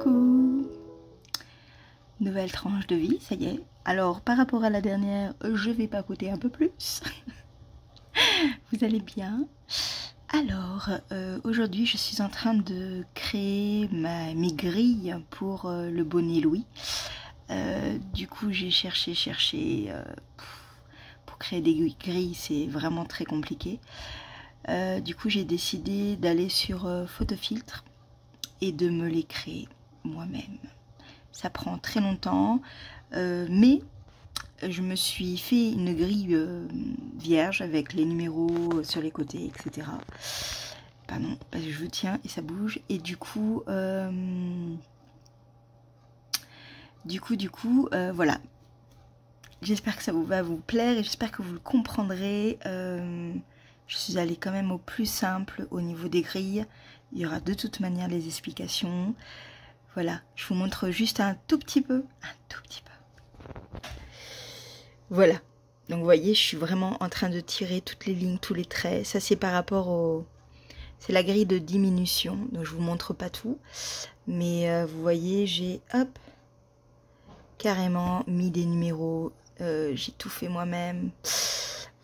Coucou! Nouvelle tranche de vie, ça y est. Alors, par rapport à la dernière, je vais papoter un peu plus. Vous allez bien? Alors, aujourd'hui, je suis en train de créer mes grilles pour le bonnet Louis. Du coup, j'ai cherché. Pour créer des grilles, c'est vraiment très compliqué. Du coup, j'ai décidé d'aller sur Photofiltre et de me les créer moi-même. Ça prend très longtemps, mais je me suis fait une grille vierge avec les numéros sur les côtés, etc. Pardon, parce que je tiens et ça bouge. Et du coup, voilà. J'espère que ça va vous plaire et j'espère que vous le comprendrez. Je suis allée quand même au plus simple au niveau des grilles. Il y aura de toute manière les explications. Voilà, je vous montre juste un tout petit peu. Voilà, donc vous voyez, je suis vraiment en train de tirer toutes les lignes, tous les traits. Ça, c'est par rapport au... C'est la grille de diminution, donc je vous montre pas tout. Mais vous voyez, j'ai, hop, carrément mis des numéros. J'ai tout fait moi-même.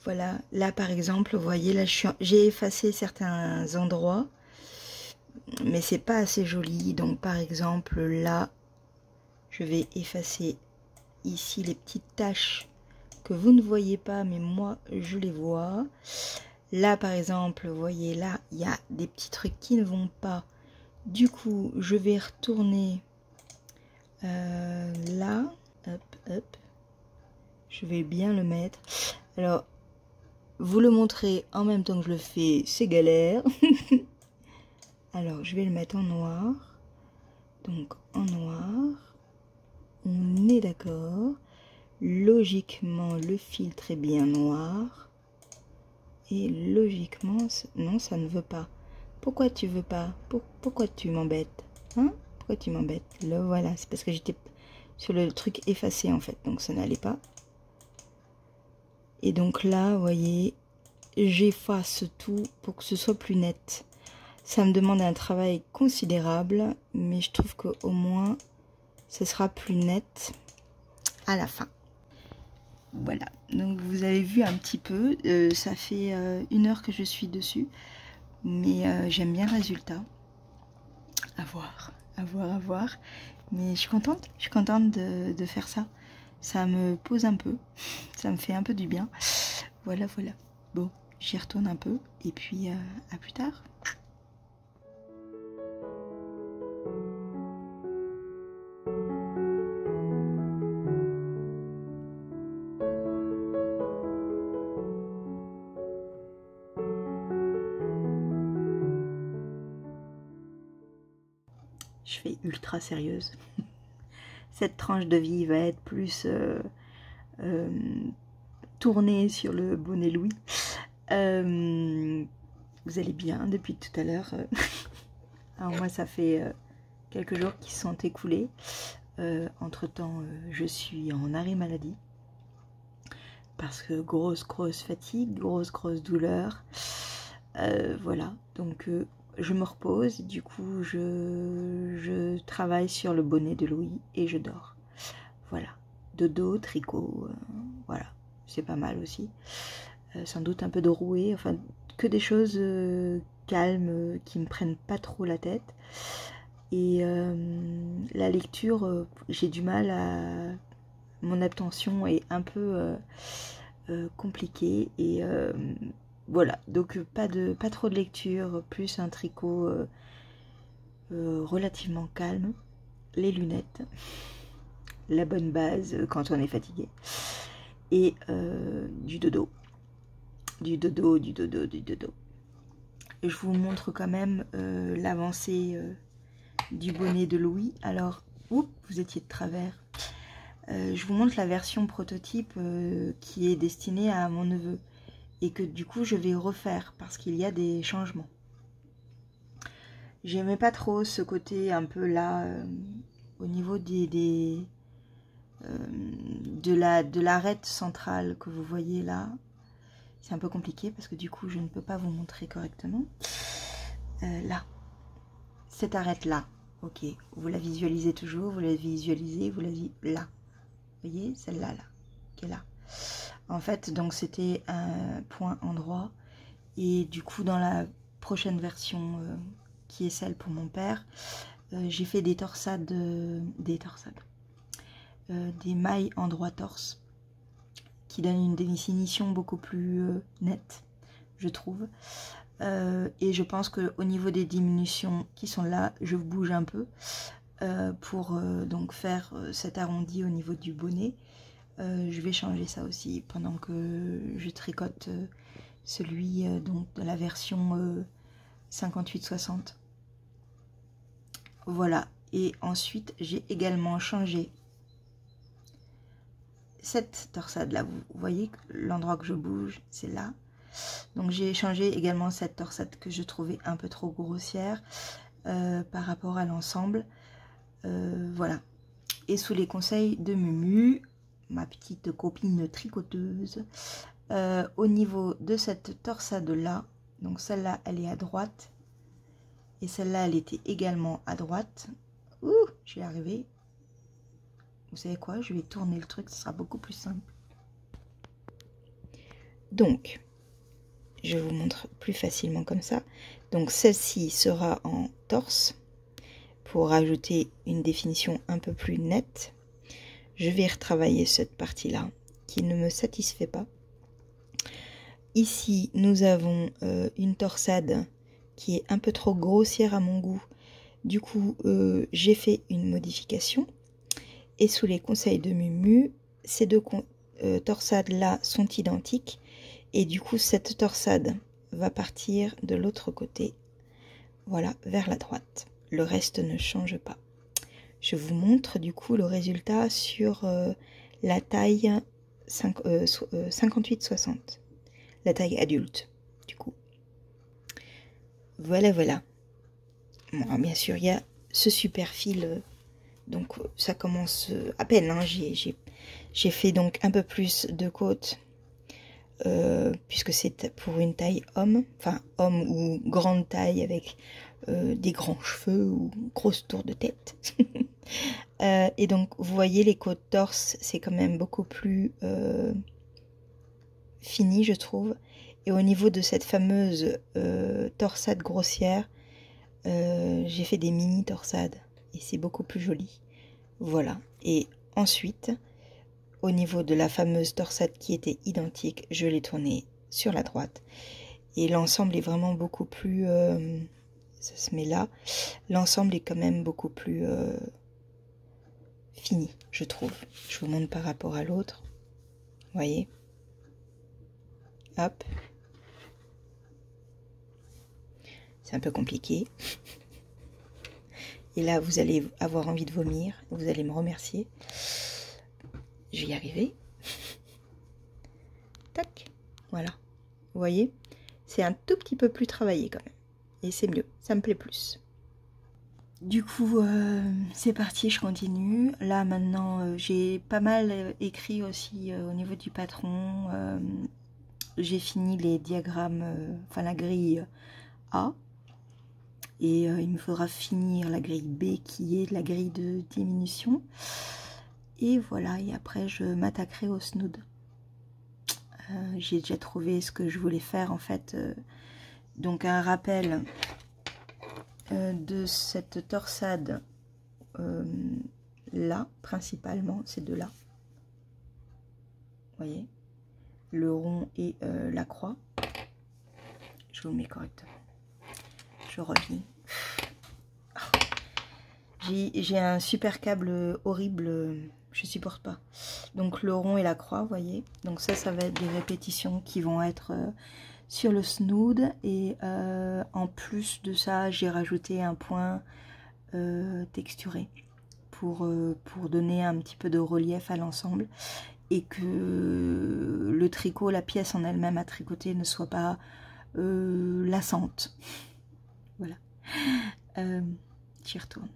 Voilà, là par exemple, vous voyez, là j'ai effacé certains endroits. Mais c'est pas assez joli, donc par exemple là je vais effacer ici les petites taches que vous ne voyez pas mais moi je les vois. Là par exemple, vous voyez, là il y a des petits trucs qui ne vont pas, du coup je vais retourner là, hop, je vais bien le mettre. Alors vous le montrer en même temps que je le fais, c'est galère. Alors, je vais le mettre en noir. Donc, en noir. On est d'accord. Logiquement, le filtre est bien noir. Et logiquement, non, ça ne veut pas. Pourquoi tu veux pas? Pourquoi tu m'embêtes? Hein? Pourquoi tu m'embêtes? Là, voilà, c'est parce que j'étais sur le truc effacé, en fait. Donc, ça n'allait pas. Et donc là, vous voyez, j'efface tout pour que ce soit plus net. Ça me demande un travail considérable, mais je trouve qu'au moins, ce sera plus net à la fin. Voilà, donc vous avez vu un petit peu, ça fait 1 heure que je suis dessus, mais j'aime bien le résultat. À voir. Mais je suis contente de faire ça. Ça me pose un peu, ça me fait un peu du bien. Voilà. Bon, j'y retourne un peu, et puis à plus tard. Je fais ultra sérieuse. Cette tranche de vie va être plus tournée sur le bonnet Louis. Vous allez bien depuis tout à l'heure. Alors moi, ça fait quelques jours qui se sont écoulés. Entre-temps, je suis en arrêt maladie. Parce que grosse fatigue, grosse douleur. Voilà, donc... je me repose, du coup je travaille sur le bonnet de Louis et je dors. Voilà, dodo, tricot, voilà, c'est pas mal aussi. Sans doute un peu de rouet, enfin que des choses calmes qui me prennent pas trop la tête. Et la lecture, j'ai du mal à... Mon attention est un peu compliquée et... voilà, donc pas trop de lecture, plus un tricot relativement calme, les lunettes, la bonne base quand on est fatigué, et du dodo. Je vous montre quand même l'avancée du bonnet de Louis. Alors, oups, vous étiez de travers. Je vous montre la version prototype qui est destinée à mon neveu. Et que du coup je vais refaire parce qu'il y a des changements. J'aimais pas trop ce côté un peu là au niveau de l'arête centrale que vous voyez là. C'est un peu compliqué parce que du coup je ne peux pas vous montrer correctement. Là, cette arête là, Ok, vous la visualisez toujours, vous la visualisez, vous la là. Vous voyez, celle-là, là, qui est là. En fait, donc c'était un point endroit. Et du coup, dans la prochaine version, qui est celle pour mon père, j'ai fait des torsades, des mailles endroit torse, qui donnent une définition beaucoup plus nette, je trouve. Et je pense qu'au niveau des diminutions qui sont là, je bouge un peu pour donc faire cet arrondi au niveau du bonnet. Je vais changer ça aussi pendant que je tricote celui donc de la version 58-60. Voilà, et ensuite j'ai également changé cette torsade là. Vous voyez l'endroit que je bouge, c'est là. Donc j'ai changé également cette torsade que je trouvais un peu trop grossière par rapport à l'ensemble. Voilà. Et sous les conseils de Mumu, ma petite copine tricoteuse, au niveau de cette torsade là, donc celle-là elle est à droite, et celle-là elle était également à droite. Ouh, j'y arrivé. Vous savez quoi, je vais tourner le truc, ce sera beaucoup plus simple. Donc, je vous montre plus facilement comme ça. Donc celle-ci sera en torse. Pour rajouter une définition un peu plus nette, je vais retravailler cette partie-là qui ne me satisfait pas. Ici, nous avons une torsade qui est un peu trop grossière à mon goût. Du coup, j'ai fait une modification. Et sous les conseils de Mumu, ces deux torsades-là sont identiques. Et du coup, cette torsade va partir de l'autre côté, voilà, vers la droite. Le reste ne change pas. Je vous montre du coup le résultat sur la taille 58-60, la taille adulte du coup. Voilà, voilà. Bon, bien sûr, il y a ce super fil, donc ça commence à peine, hein. J'ai fait donc un peu plus de côtes, puisque c'est pour une taille homme, enfin homme ou grande taille avec des grands cheveux ou grosse tour de tête. Et donc vous voyez les côtes torse, c'est quand même beaucoup plus fini, je trouve. Et au niveau de cette fameuse torsade grossière, j'ai fait des mini torsades et c'est beaucoup plus joli. Voilà. Et ensuite, au niveau de la fameuse torsade qui était identique, je l'ai tournée sur la droite. Et l'ensemble est vraiment beaucoup plus... ça se met là. L'ensemble est quand même beaucoup plus fini, je trouve. Je vous montre par rapport à l'autre. Vous voyez? Hop. C'est un peu compliqué. Et là, vous allez avoir envie de vomir. Vous allez me remercier. Je vais y arriver. Tac. Voilà. Vous voyez? C'est un tout petit peu plus travaillé quand même. Et c'est mieux. Ça me plaît plus. Du coup, c'est parti, je continue. Là, maintenant, j'ai pas mal écrit aussi au niveau du patron. J'ai fini les diagrammes, enfin la grille A. Et il me faudra finir la grille B qui est la grille de diminution. Et voilà, et après je m'attaquerai au snood. J'ai déjà trouvé ce que je voulais faire en fait. Donc un rappel de cette torsade là, principalement, ces deux-là. Vous voyez, le rond et la croix. Je vous le mets correctement. Je reviens. J'ai un super câble horrible, je supporte pas. Donc le rond et la croix, vous voyez. Donc ça va être des répétitions qui vont être sur le snood. Et en plus de ça, j'ai rajouté un point texturé pour donner un petit peu de relief à l'ensemble. Et que le tricot, la pièce en elle-même à tricoter ne soit pas lassante. Voilà. J'y retourne.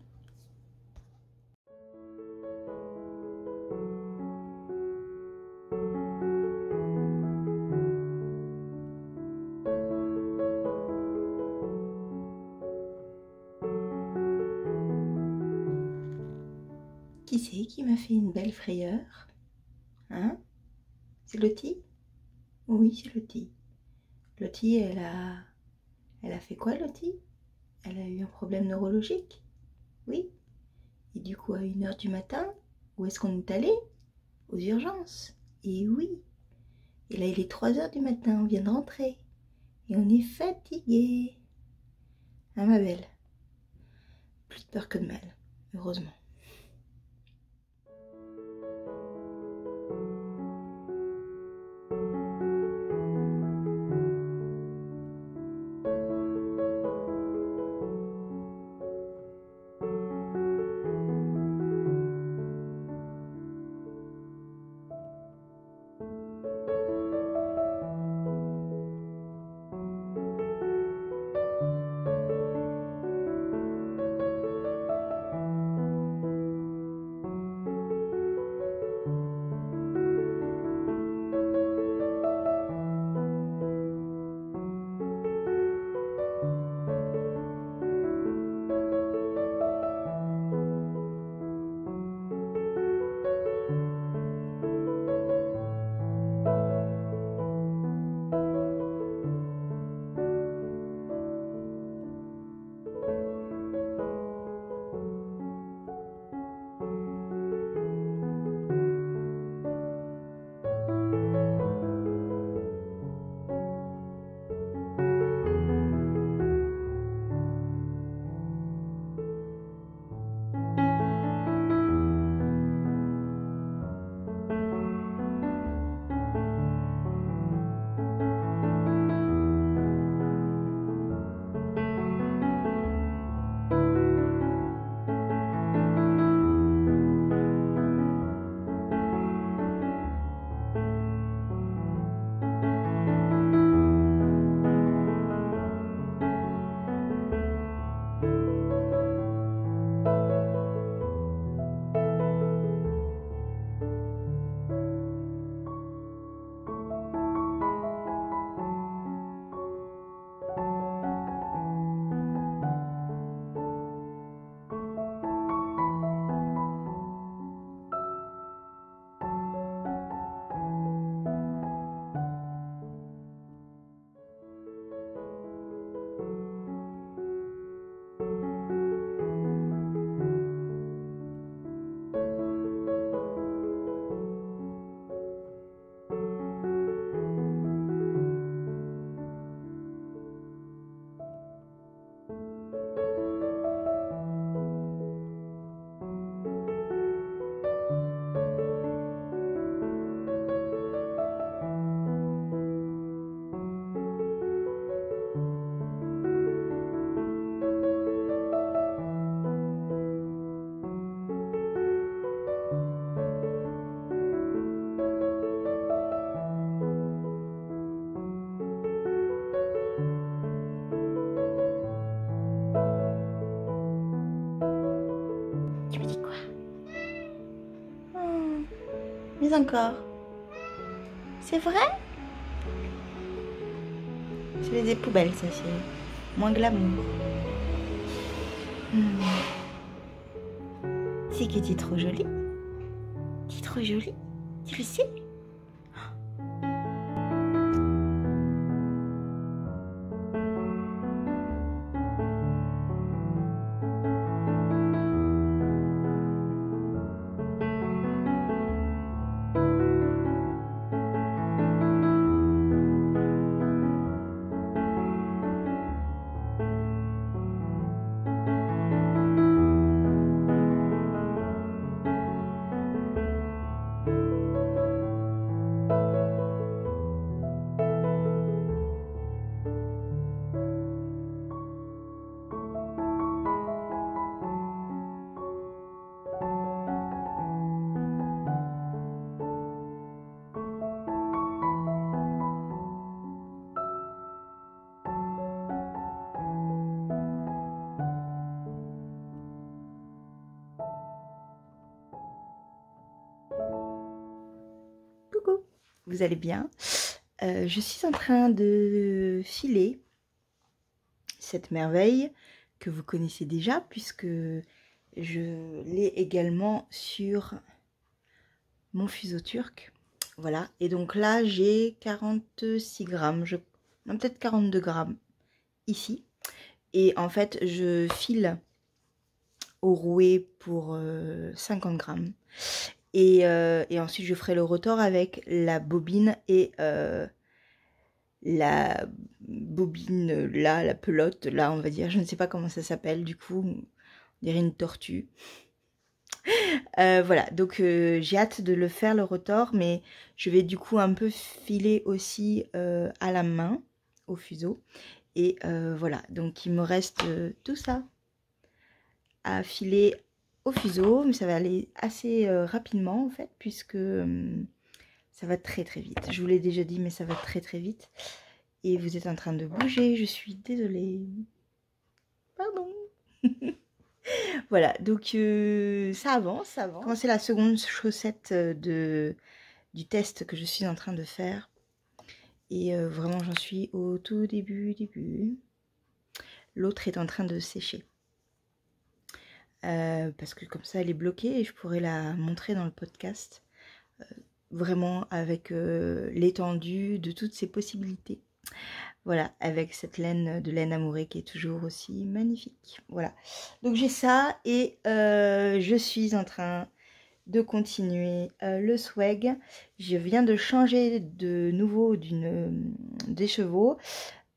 c'est qui m'a fait une belle frayeur? Hein? C'est Lottie? Oui, c'est Lottie. Lottie, elle a fait quoi, Lottie? Elle a eu un problème neurologique? Oui. Et du coup, à 1h du matin, où est-ce qu'on est allé? Aux urgences. Et oui. Et là, il est 3h du matin, on vient de rentrer. Et on est fatigué. Hein, ma belle? Plus de peur que de mal, heureusement. Tu me dis quoi? Mais encore. C'est vrai? C'est des poubelles, ça, c'est moins glamour. C'est que tu es trop jolie. Tu es trop jolie. Tu le sais? Coucou, vous allez bien? Je suis en train de filer cette merveille que vous connaissez déjà puisque je l'ai également sur mon fuseau turc. Voilà, et donc là j'ai 46 grammes, non, peut-être 42 grammes ici. Et en fait je file au rouet pour 50 grammes. Et ensuite je ferai le rotor avec la bobine et la bobine là, la pelote là, on va dire, je ne sais pas comment ça s'appelle, du coup on dirait une tortue. Voilà, donc j'ai hâte de le faire le rotor, mais je vais du coup un peu filer aussi à la main au fuseau. Et voilà, donc il me reste tout ça à filer au fuseau, mais ça va aller assez rapidement en fait, puisque ça va très très vite. Je vous l'ai déjà dit, mais ça va très très vite. Et vous êtes en train de bouger, je suis désolée. Pardon. Voilà, donc ça avance, ça avance. Quand c'est la seconde chaussette du test que je suis en train de faire. Et vraiment, j'en suis au tout début. L'autre est en train de sécher. Parce que comme ça, elle est bloquée et je pourrais la montrer dans le podcast. Vraiment avec l'étendue de toutes ses possibilités. Voilà, avec cette laine de laine amourée qui est toujours aussi magnifique. Voilà, donc j'ai ça et je suis en train de continuer le swag. Je viens de changer de nouveau des chevaux.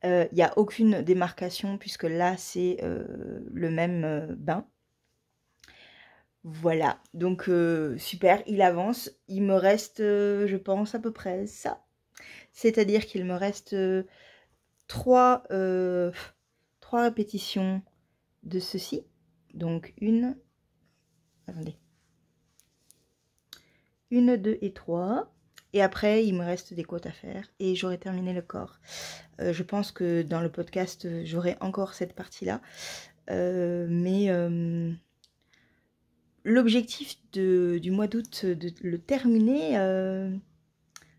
Il n'y a aucune démarcation puisque là c'est le même bain. Voilà, donc super, il avance. Il me reste, je pense, à peu près ça. C'est-à-dire qu'il me reste 3 répétitions de ceci. Donc attendez, 1, 2 et 3. Et après, il me reste des côtes à faire et j'aurai terminé le corps. Je pense que dans le podcast, j'aurai encore cette partie-là. Mais l'objectif du mois d'août, de le terminer,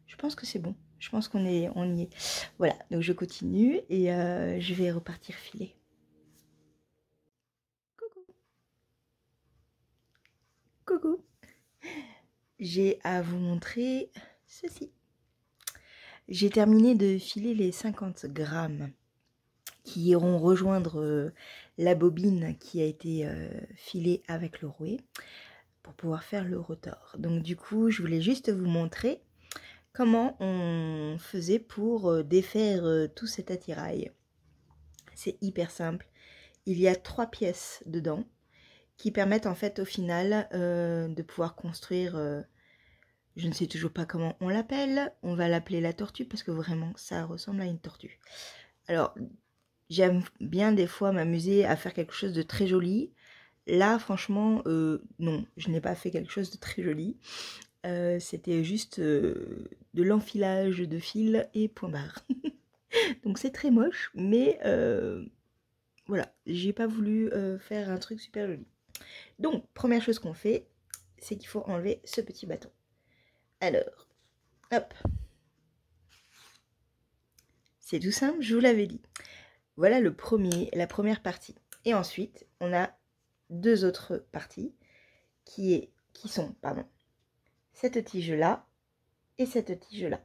je pense que c'est bon. Je pense on y est. Voilà, donc je continue et je vais repartir filer. Coucou. Coucou. J'ai à vous montrer ceci. J'ai terminé de filer les 50 grammes qui iront rejoindre la bobine qui a été filée avec le rouet pour pouvoir faire le rotor. Donc du coup, je voulais juste vous montrer comment on faisait pour défaire tout cet attirail. C'est hyper simple. Il y a 3 pièces dedans qui permettent en fait au final de pouvoir construire, je ne sais toujours pas comment on l'appelle, on va l'appeler la tortue parce que vraiment ça ressemble à une tortue. Alors j'aime bien des fois m'amuser à faire quelque chose de très joli. Là franchement non, je n'ai pas fait quelque chose de très joli. C'était juste de l'enfilage de fil et point barre. Donc c'est très moche, mais voilà, j'ai pas voulu faire un truc super joli. Donc, première chose qu'on fait, c'est qu'il faut enlever ce petit bâton. Alors, hop. C'est tout simple, je vous l'avais dit. Voilà la première partie. Et ensuite, on a 2 autres parties qui sont cette tige-là et cette tige-là.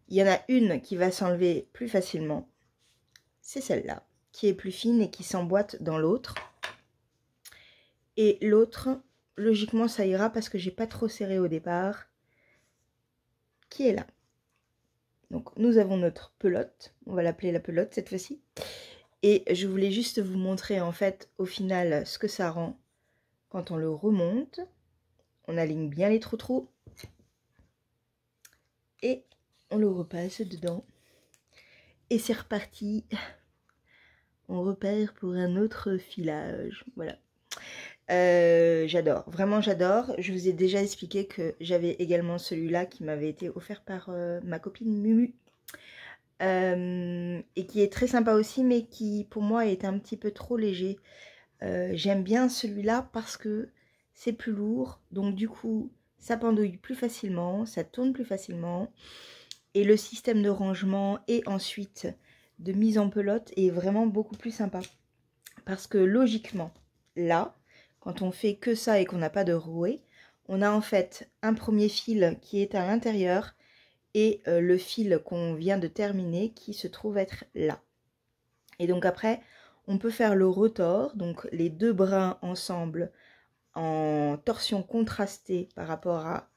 Il y en a une qui va s'enlever plus facilement. C'est celle-là, qui est plus fine et qui s'emboîte dans l'autre. Et l'autre, logiquement, ça ira parce que j'ai pas trop serré au départ, qui est là. Donc, nous avons notre pelote. On va l'appeler la pelote cette fois-ci. Et je voulais juste vous montrer, en fait, au final, ce que ça rend quand on le remonte. On aligne bien les trous. Et on le repasse dedans. Et c'est reparti. On repère pour un autre filage. Voilà. J'adore, vraiment j'adore. Je vous ai déjà expliqué que j'avais également celui-là qui m'avait été offert par ma copine Mumu. Et qui est très sympa aussi, mais qui pour moi est un petit peu trop léger. J'aime bien celui-là parce que c'est plus lourd. Donc du coup, ça pendouille plus facilement, ça tourne plus facilement. Et le système de rangement et ensuite de mise en pelote est vraiment beaucoup plus sympa. Parce que logiquement, là, quand on fait que ça et qu'on n'a pas de rouet, on a en fait un premier fil qui est à l'intérieur et le fil qu'on vient de terminer qui se trouve être là. Et donc après, on peut faire le retors, donc les deux brins ensemble en torsion contrastée par rapport à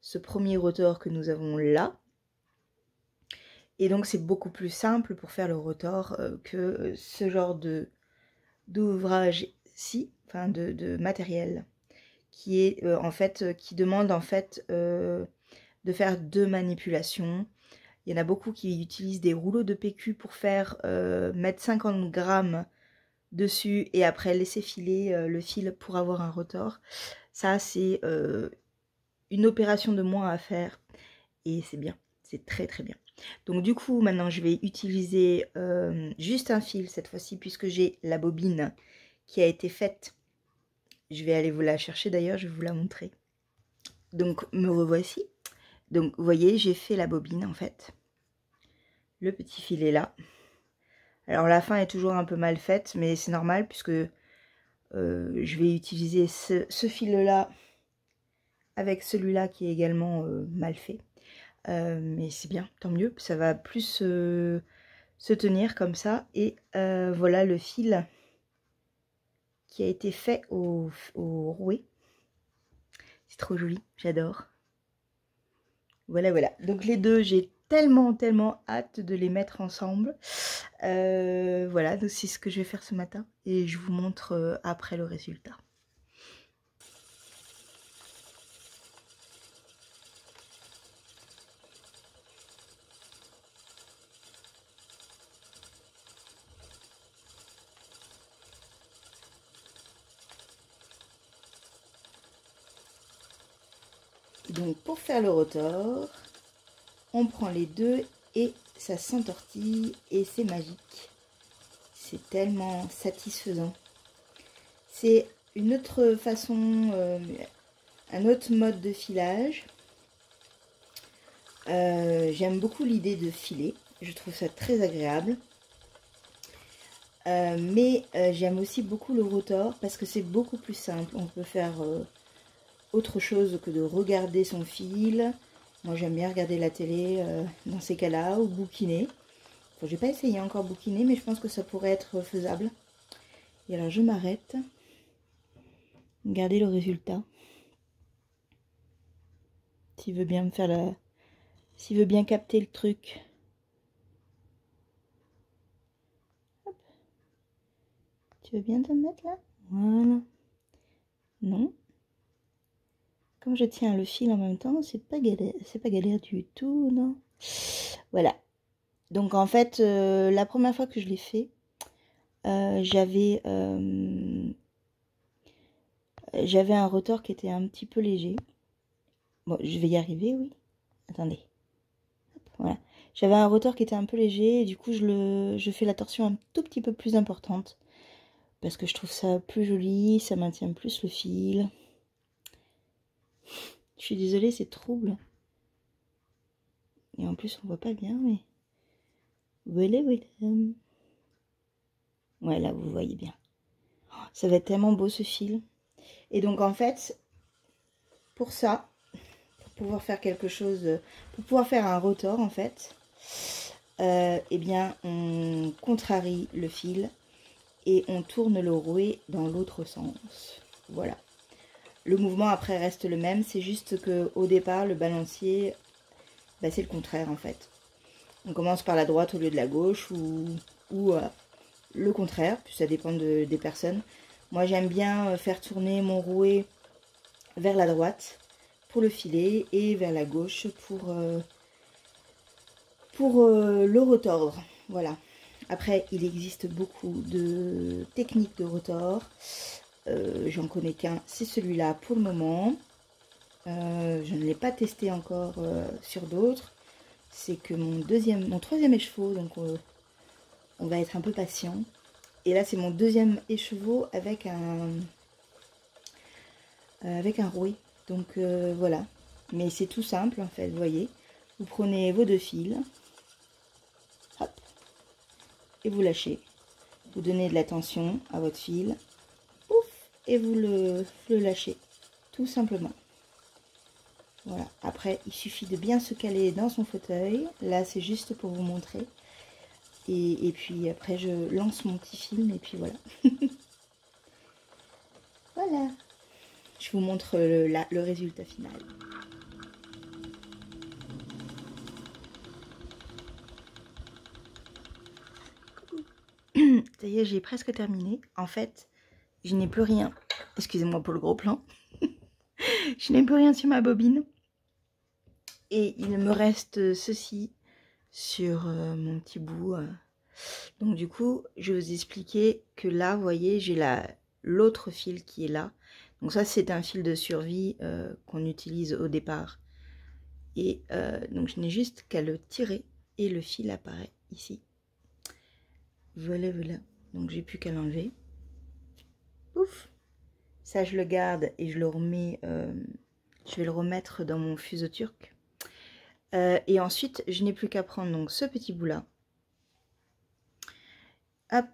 ce premier retors que nous avons là. Et donc c'est beaucoup plus simple pour faire le retors que ce genre d'ouvrage-ci, enfin de matériel, qui est en fait, qui demande en fait de faire deux manipulations. Il y en a beaucoup qui utilisent des rouleaux de PQ pour faire mettre 50 grammes dessus et après laisser filer le fil pour avoir un retors. Ça c'est une opération de moins à faire et c'est bien, c'est très très bien. Donc du coup maintenant je vais utiliser juste un fil cette fois-ci puisque j'ai la bobine qui a été faite. Je vais aller vous la chercher d'ailleurs, je vais vous la montrer. Donc me revoici. Donc vous voyez j'ai fait la bobine en fait. Le petit fil est là. Alors la fin est toujours un peu mal faite mais c'est normal puisque je vais utiliser ce fil là avec celui-là qui est également mal fait. Mais c'est bien, tant mieux, ça va plus se tenir comme ça. Et voilà le fil qui a été fait au rouet. C'est trop joli, j'adore. Voilà, voilà. Donc les deux, j'ai tellement hâte de les mettre ensemble. Voilà, donc c'est ce que je vais faire ce matin. Et je vous montre après le résultat. Donc pour faire le retors, on prend les deux et ça s'entortille et c'est magique. C'est tellement satisfaisant. C'est une autre façon, un autre mode de filage. J'aime beaucoup l'idée de filer. Je trouve ça très agréable. Mais j'aime aussi beaucoup le rotor parce que c'est beaucoup plus simple. On peut faire autre chose que de regarder son fil. Moi j'aime bien regarder la télé dans ces cas-là ou bouquiner. Enfin, j'ai pas essayé encore bouquiner mais je pense que ça pourrait être faisable. Et alors je m'arrête. Regardez le résultat. S'il veut bien me faire la... S'il veut bien capter le truc. Hop. Tu veux bien te mettre là? Voilà. Non. Comme je tiens le fil en même temps, c'est pas galère du tout, non. Voilà. Donc en fait, la première fois que je l'ai fait, j'avais un rotor qui était un petit peu léger. Bon, je vais y arriver, oui. Attendez. Hop, voilà. J'avais un rotor qui était un peu léger et du coup je fais la torsion un tout petit peu plus importante. Parce que je trouve ça plus joli, ça maintient plus le fil. Je suis désolée, c'est trouble. Et en plus, on voit pas bien, mais... Voilà, voilà. Ouais, là, vous voyez bien. Ça va être tellement beau, ce fil. Et donc, en fait, pour ça, pour pouvoir faire quelque chose... Pour pouvoir faire un rotor, en fait, eh bien, on contrarie le fil et on tourne le rouet dans l'autre sens. Voilà. Le mouvement après reste le même, c'est juste que au départ le balancier, bah, c'est le contraire en fait. On commence par la droite au lieu de la gauche ou le contraire, puis ça dépend des personnes. Moi j'aime bien faire tourner mon rouet vers la droite pour le filer et vers la gauche pour le retordre. Voilà. Après il existe beaucoup de techniques de retors. J'en connais qu'un, c'est celui-là pour le moment. Je ne l'ai pas testé encore sur d'autres. C'est que mon troisième écheveau, donc on va être un peu patient. Et là c'est mon deuxième écheveau avec un rouet. Donc voilà. Mais c'est tout simple en fait, vous voyez. Vous prenez vos deux fils, hop, et vous lâchez. Vous donnez de la tension à votre fil. Ouf, et vous le lâchez, tout simplement. Voilà, après il suffit de bien se caler dans son fauteuil. Là c'est juste pour vous montrer. Et puis après je lance mon petit film et puis voilà. Voilà, je vous montre le résultat final. Ça y est, j'ai presque terminé. En fait, je n'ai plus rien. Excusez-moi pour le gros plan. Je n'ai plus rien sur ma bobine. Et il me reste ceci sur mon petit bout. Donc du coup, je vais vous expliquer que là, vous voyez, j'ai l'autre fil qui est là. Donc ça, c'est un fil de survie qu'on utilise au départ. Et donc je n'ai juste qu'à le tirer et le fil apparaît ici. Voilà, voilà. Donc j'ai plus qu'à l'enlever. Ouf. Ça, je le garde et je le remets. Je vais le remettre dans mon fuseau turc. Et ensuite, je n'ai plus qu'à prendre donc ce petit bout-là. Hop,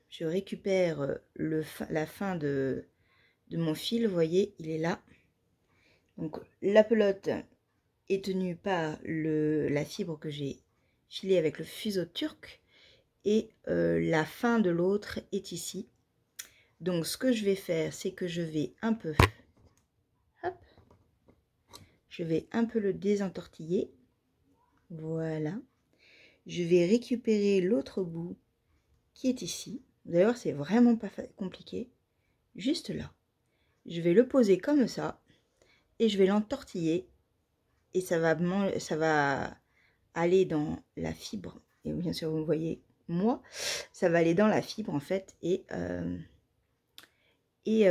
je récupère la fin de mon fil. Vous voyez, il est là. Donc la pelote est tenue par la fibre que j'ai filée avec le fuseau turc. Et la fin de l'autre est ici. Donc ce que je vais faire, c'est que je vais un peu, hop, je vais un peu le désentortiller. Voilà. Je vais récupérer l'autre bout qui est ici. D'ailleurs, c'est vraiment pas compliqué. Juste là. Je vais le poser comme ça et je vais l'entortiller et ça va aller dans la fibre. Et bien sûr, vous voyez, moi, ça va aller dans la fibre en fait et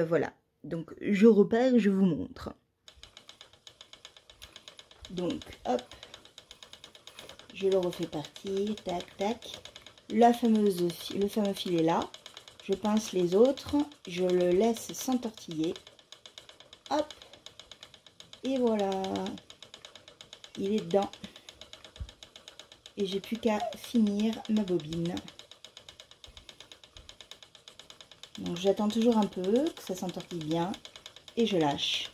voilà. Donc, je repère, je vous montre. Donc, hop, je le refais partir, tac, tac. Le fameux fil est là. Je pince les autres, je le laisse s'entortiller. Hop, et voilà. Il est dedans. Et j'ai plus qu'à finir ma bobine. Donc j'attends toujours un peu que ça s'entortille bien. Et je lâche.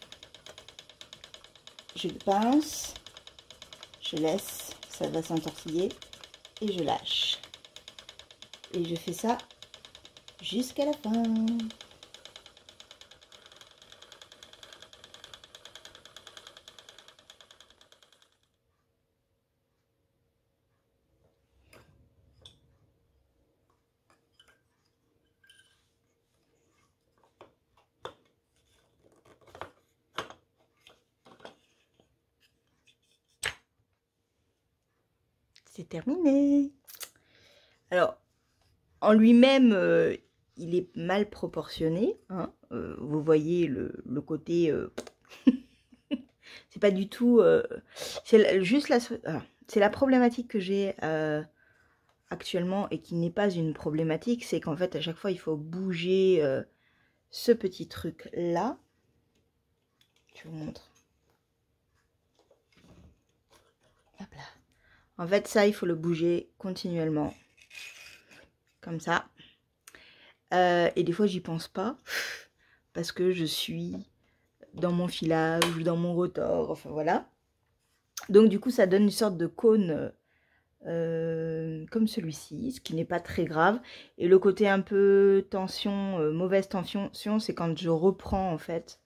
Je le pince. Je laisse. Ça va s'entortiller. Et je lâche. Et je fais ça jusqu'à la fin. C'est terminé. Alors, en lui-même, il est mal proportionné. Hein. Vous voyez le côté... c'est pas du tout... c'est juste c'est la problématique que j'ai actuellement et qui n'est pas une problématique. C'est qu'en fait, à chaque fois, il faut bouger ce petit truc-là. Je vous montre. Hop là. En fait, ça, il faut le bouger continuellement. Comme ça. Et des fois, j'y pense pas. Parce que je suis dans mon filage ou dans mon rotor. Enfin, voilà. Donc, du coup, ça donne une sorte de cône comme celui-ci. Ce qui n'est pas très grave. Et le côté un peu tension, mauvaise tension, c'est quand je reprends, en fait.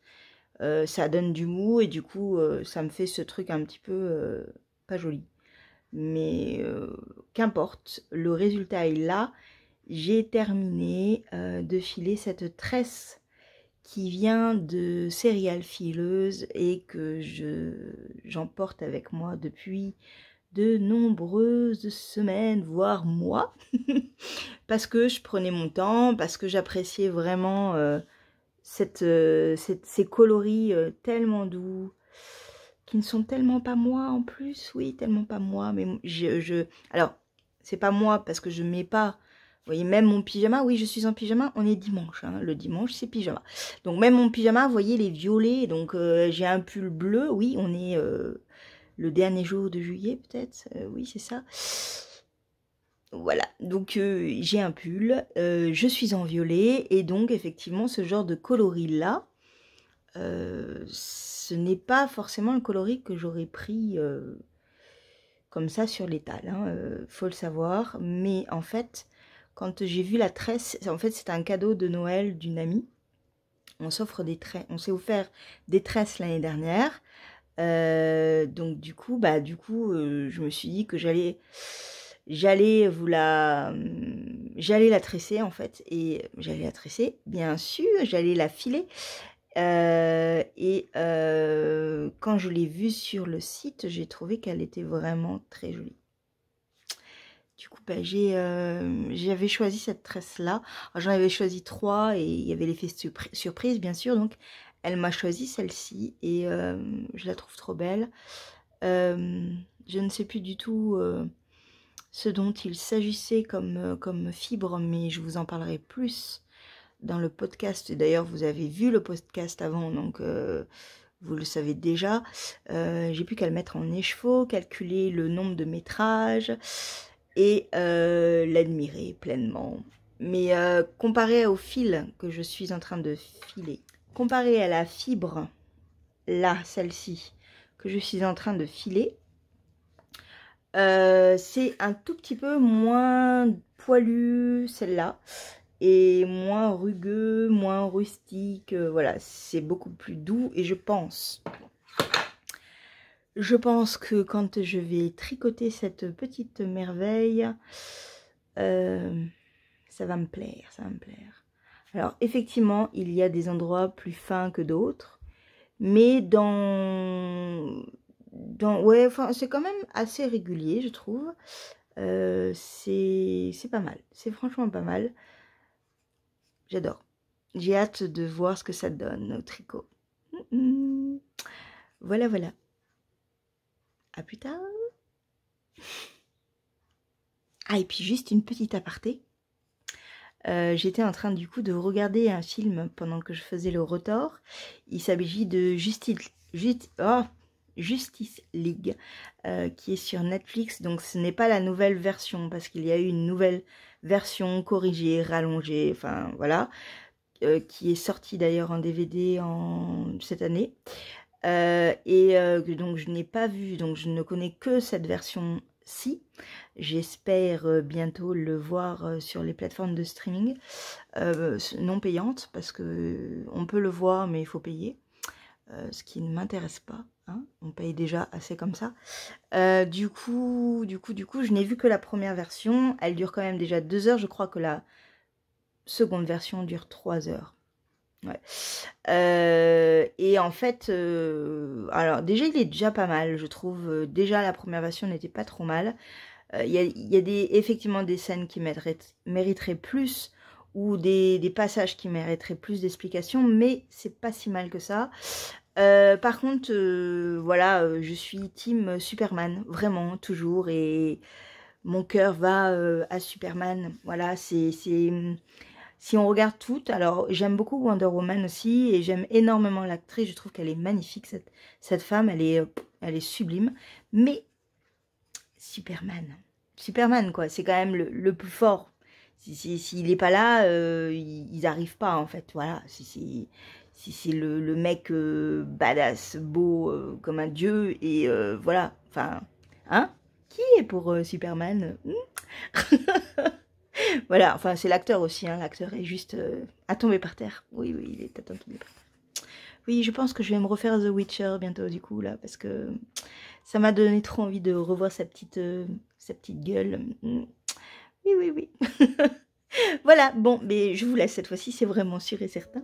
Ça donne du mou. Et du coup, ça me fait ce truc un petit peu pas joli. Mais qu'importe, le résultat est là. J'ai terminé de filer cette tresse qui vient de céréales fileuses et que j'emporte avec moi depuis de nombreuses semaines, voire mois, parce que je prenais mon temps, parce que j'appréciais vraiment ces coloris tellement doux, qui ne sont tellement pas moi en plus, oui, tellement pas moi, mais alors, c'est pas moi parce que je mets pas, vous voyez, même mon pyjama, oui, je suis en pyjama, on est dimanche, hein, le dimanche, c'est pyjama. Donc, même mon pyjama, vous voyez, les violets, donc j'ai un pull bleu, oui, on est le dernier jour de juillet, peut-être, oui, c'est ça. Voilà, donc j'ai un pull, je suis en violet, et donc effectivement ce genre de coloris-là, ce n'est pas forcément le coloris que j'aurais pris comme ça sur l'étal, hein, faut le savoir. Mais en fait, quand j'ai vu la tresse, en fait c'est un cadeau de Noël d'une amie. On s'offre des tresses, on s'est offert des tresses l'année dernière. Donc du coup, je me suis dit que j'allais la tresser en fait, et j'allais la tresser, bien sûr, j'allais la filer. Quand je l'ai vue sur le site, j'ai trouvé qu'elle était vraiment très jolie. Du coup, j'avais choisi cette tresse-là. J'en avais choisi 3 et il y avait l'effet surprise, bien sûr. Donc, elle m'a choisi celle-ci et je la trouve trop belle. Je ne sais plus du tout ce dont il s'agissait comme fibre, mais je vous en parlerai plus dans le podcast. D'ailleurs, vous avez vu le podcast avant, donc vous le savez déjà. J'ai plus qu'à le mettre en écheveau, calculer le nombre de métrages et l'admirer pleinement. Mais comparé au fil que je suis en train de filer, comparé à la fibre, là, celle-ci, que je suis en train de filer, c'est un tout petit peu moins poilu, celle-là, et moins rugueux, moins rustique. Voilà, c'est beaucoup plus doux, et je pense que quand je vais tricoter cette petite merveille, ça va me plaire, ça va me plaire. Alors effectivement, il y a des endroits plus fins que d'autres, mais ouais, enfin, c'est quand même assez régulier, je trouve. C'est pas mal, c'est franchement pas mal. J'adore. J'ai hâte de voir ce que ça donne au tricot. Voilà, voilà. À plus tard. Ah, et puis juste une petite aparté. J'étais en train du coup de regarder un film pendant que je faisais le rotor. Il s'agit de Justice League, qui est sur Netflix. Donc ce n'est pas la nouvelle version, parce qu'il y a eu une nouvelle version corrigée, rallongée, enfin voilà, qui est sortie d'ailleurs en DVD cette année. Donc je n'ai pas vu, donc je ne connais que cette version-ci. J'espère bientôt le voir sur les plateformes de streaming non payantes, parce que on peut le voir mais il faut payer, ce qui ne m'intéresse pas, hein. On paye déjà assez comme ça. Du coup, je n'ai vu que la première version. Elle dure quand même déjà 2 heures. Je crois que la seconde version dure 3 heures. Ouais. Et en fait, alors déjà il est déjà pas mal, je trouve. Déjà la première version n'était pas trop mal. Il y a effectivement des scènes qui mériteraient plus, ou des passages qui mériteraient plus d'explications, mais c'est pas si mal que ça. Par contre, voilà, je suis team Superman, vraiment, toujours, et mon cœur va à Superman. Voilà, si on regarde toutes, alors j'aime beaucoup Wonder Woman aussi, et j'aime énormément l'actrice, je trouve qu'elle est magnifique, cette femme, elle est sublime, mais Superman quoi, c'est quand même le plus fort. S'il n'est pas là, ils n'arrivent pas en fait, voilà, si c'est le mec badass, beau, comme un dieu, et voilà, enfin, hein, qui est pour Superman? Voilà, enfin c'est l'acteur aussi, hein. L'acteur est juste à tomber par terre. Oui, il est à tomber par terre. Oui, je pense que je vais me refaire The Witcher bientôt du coup là, parce que ça m'a donné trop envie de revoir sa petite gueule. Oui. Voilà, bon, mais je vous laisse cette fois-ci, c'est vraiment sûr et certain.